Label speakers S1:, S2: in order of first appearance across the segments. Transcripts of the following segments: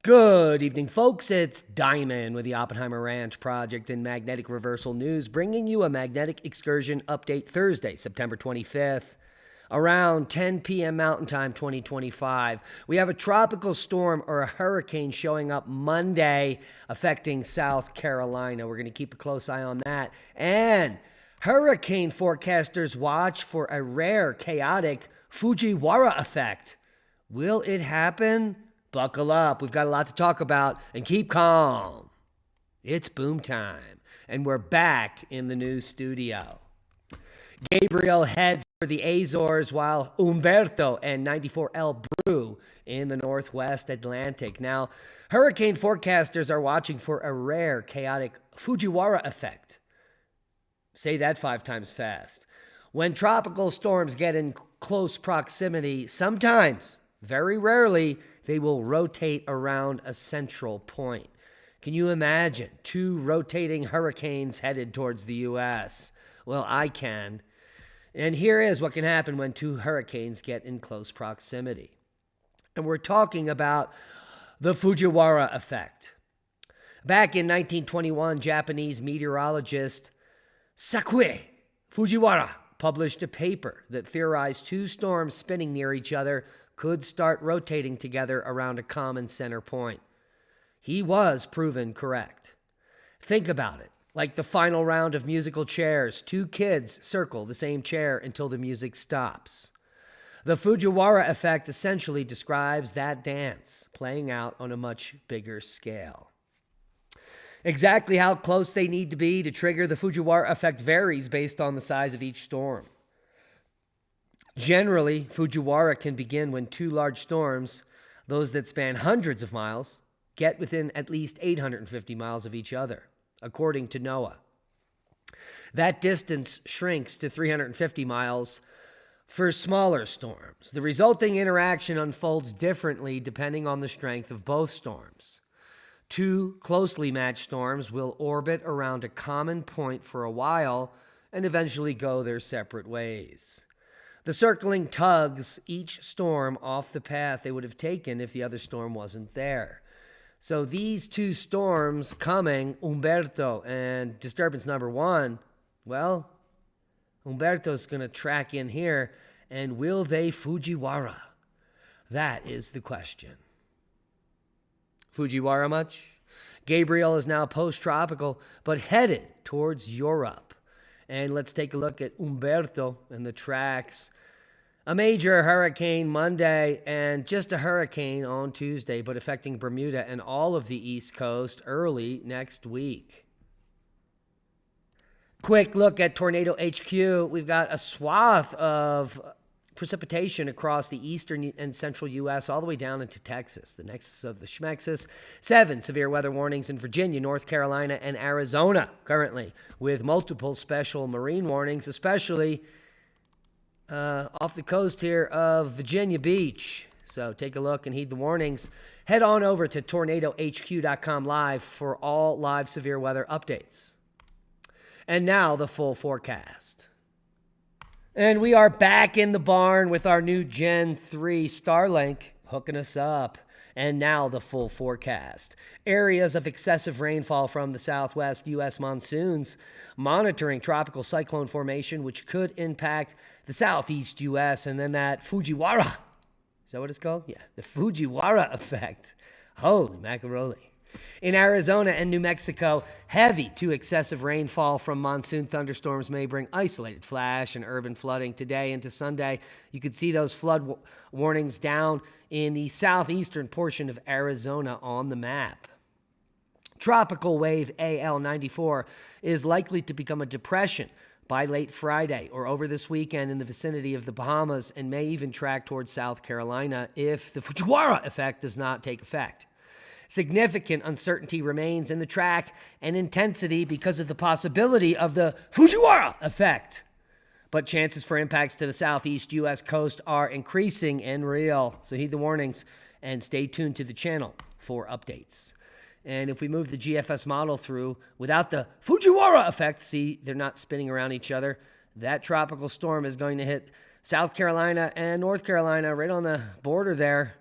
S1: Good evening, folks. It's Diamond with the Oppenheimer Ranch Project and Magnetic Reversal News, bringing you a magnetic excursion update Thursday, September 25th, around 10 p.m. Mountain Time 2025. We have a tropical storm or a hurricane showing up Monday, affecting South Carolina. We're going to keep a close eye on that. And hurricane forecasters watch for a rare, chaotic Fujiwhara effect. Will it happen? Buckle up. We've got a lot to talk about, and keep calm. It's boom time, and we're back in the new studio. Gabriel heads for the Azores, while Umberto and 94L brew in the Northwest Atlantic. Now, hurricane forecasters are watching for a rare, chaotic Fujiwhara effect. Say that 5 times fast. When tropical storms get in close proximity, sometimes, very rarely, they will rotate around a central point. Can you imagine 2 rotating hurricanes headed towards the U.S.? Well, I can. And here is what can happen when 2 hurricanes get in close proximity. And we're talking about the Fujiwhara effect. Back in 1921, Japanese meteorologist Sakue Fujiwhara published a paper that theorized 2 storms spinning near each other could start rotating together around a common center point. He was proven correct. Think about it, like the final round of musical chairs. 2 kids circle the same chair until the music stops. The Fujiwhara effect essentially describes that dance playing out on a much bigger scale. Exactly how close they need to be to trigger the Fujiwhara effect varies based on the size of each storm. Generally, Fujiwhara can begin when 2 large storms, those that span hundreds of miles, get within at least 850 miles of each other, according to NOAA. That distance shrinks to 350 miles for smaller storms. The resulting interaction unfolds differently depending on the strength of both storms. 2 closely matched storms will orbit around a common point for a while and eventually go their separate ways. The circling tugs each storm off the path they would have taken if the other storm wasn't there. So these 2 storms coming, Umberto and disturbance number 1, well, Umberto's going to track in here, and will they Fujiwhara? That is the question. Fujiwhara much? Gabriel is now post-tropical, but headed towards Europe. And let's take a look at Umberto and the tracks. A major hurricane Monday and just a hurricane on Tuesday, but affecting Bermuda and all of the East Coast early next week. Quick look at Tornado HQ. We've got a swath of precipitation across the eastern and central U.S. all the way down into Texas, the nexus of the Schmexis. 7 severe weather warnings in Virginia, North Carolina, and Arizona currently, with multiple special marine warnings, especially off the coast here of Virginia Beach. So take a look and heed the warnings. Head on over to tornadohq.com live for all live severe weather updates. And now the full forecast. And we are back in the barn with our new Gen 3 Starlink hooking us up. And now the full forecast. Areas of excessive rainfall from the southwest U.S. monsoons, monitoring tropical cyclone formation, which could impact the southeast U.S. And then that Fujiwhara. Is that what it's called? Yeah, the Fujiwhara effect. Holy macaroni. In Arizona and New Mexico, heavy to excessive rainfall from monsoon thunderstorms may bring isolated flash and urban flooding today into Sunday. You could see those flood warnings down in the southeastern portion of Arizona on the map. Tropical wave AL94 is likely to become a depression by late Friday or over this weekend in the vicinity of the Bahamas, and may even track towards South Carolina if the Fujiwhara effect does not take effect. Significant uncertainty remains in the track and intensity because of the possibility of the Fujiwhara effect. But chances for impacts to the southeast U.S. coast are increasing and real. So heed the warnings and stay tuned to the channel for updates. And if we move the GFS model through without the Fujiwhara effect, see, they're not spinning around each other. That tropical storm is going to hit South Carolina and North Carolina right on the border there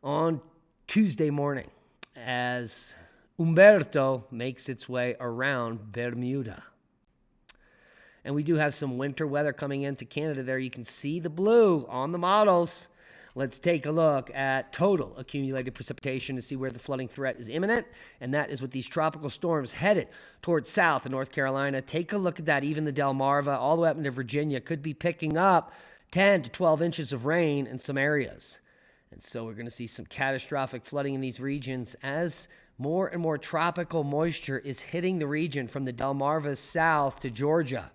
S1: on Tuesday morning as Umberto makes its way around Bermuda. And we do have some winter weather coming into Canada there. You can see the blue on the models. Let's take a look at total accumulated precipitation to see where the flooding threat is imminent. And that is with these tropical storms headed towards South and North Carolina. Take a look at that. Even the Delmarva all the way up into Virginia could be picking up 10 to 12 inches of rain in some areas. And so we're going to see some catastrophic flooding in these regions as more and more tropical moisture is hitting the region from the Delmarva south to Georgia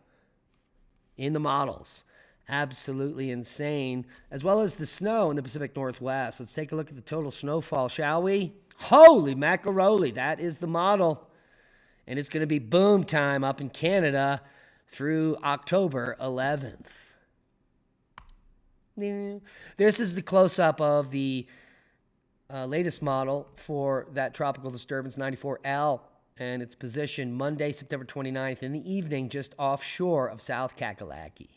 S1: in the models. Absolutely insane, as well as the snow in the Pacific Northwest. Let's take a look at the total snowfall, shall we? Holy macaroni, that is the model. And it's going to be boom time up in Canada through October 11th. This is the close-up of the latest model for that tropical disturbance, 94L, and its position Monday, September 29th in the evening, just offshore of South Kakalaki.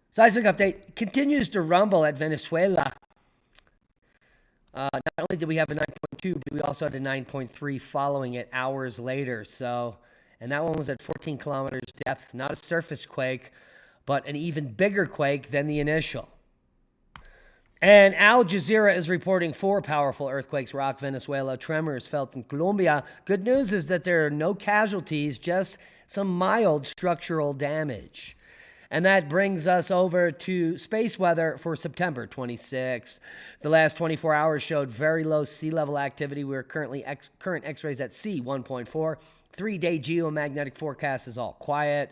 S1: Seismic update continues to rumble at Venezuela. Not only did we have a 9.2, but we also had a 9.3 following it hours later. And that one was at 14 kilometers depth, not a surface quake, but an even bigger quake than the initial. And Al Jazeera is reporting 4 powerful earthquakes rock Venezuela, tremors felt in Colombia. Good news is that there are no casualties, just some mild structural damage. And that brings us over to space weather for September 26. The last 24 hours showed very low sea level activity. We're currently current X-rays at sea 1.4. 3-day geomagnetic forecast is all quiet.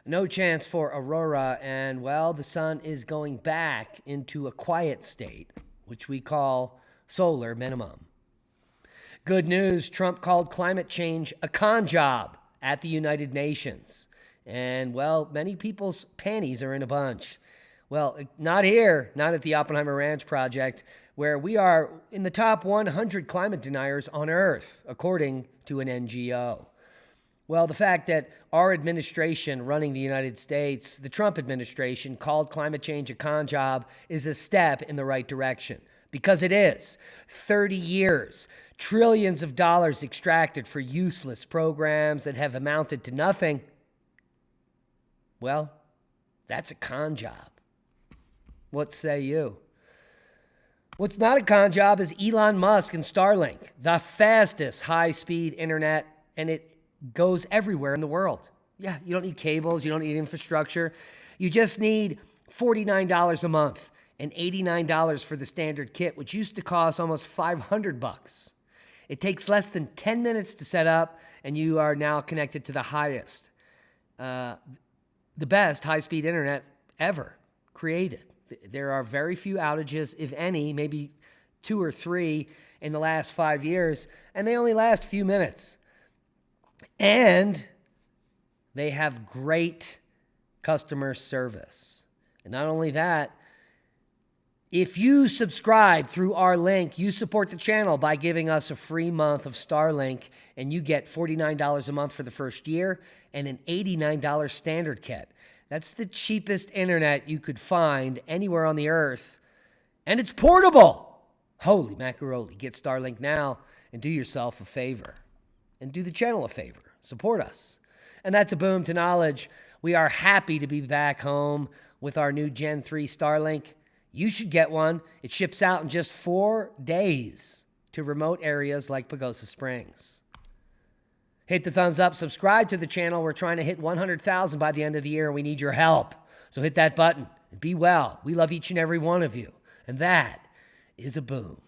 S1: No chance for aurora, and, well, the sun is going back into a quiet state, which we call solar minimum. Good news, Trump called climate change a con job at the United Nations. And, well, many people's panties are in a bunch. Well, not here, not at the Oppenheimer Ranch Project, where we are in the top 100 climate deniers on Earth, according to an NGO. Well, the fact that our administration running the United States, the Trump administration, called climate change a con job is a step in the right direction. Because it is. 30 years, trillions of dollars extracted for useless programs that have amounted to nothing. Well, that's a con job. What say you? What's not a con job is Elon Musk and Starlink, the fastest high-speed internet, and it goes everywhere in the world. Yeah, you don't need cables, you don't need infrastructure. You just need $49 a month and $89 for the standard kit, which used to cost almost $500. It takes less than 10 minutes to set up, and you are now connected to the highest, the best high-speed internet ever created. There are very few outages, if any, maybe 2 or 3 in the last 5 years, and they only last a few minutes. And they have great customer service. And not only that, if you subscribe through our link, you support the channel by giving us a free month of Starlink, and you get $49 a month for the first year and an $89 standard kit. That's the cheapest internet you could find anywhere on the earth, and it's portable. Holy macaroni. Get Starlink now and do yourself a favor. And do the channel a favor. Support us. And that's a boom to knowledge. We are happy to be back home with our new Gen 3 Starlink. You should get one. It ships out in just 4 days to remote areas like Pagosa Springs. Hit the thumbs up. Subscribe to the channel. We're trying to hit 100,000 by the end of the year, and we need your help. So hit that button and be well. We love each and every one of you. And that is a boom.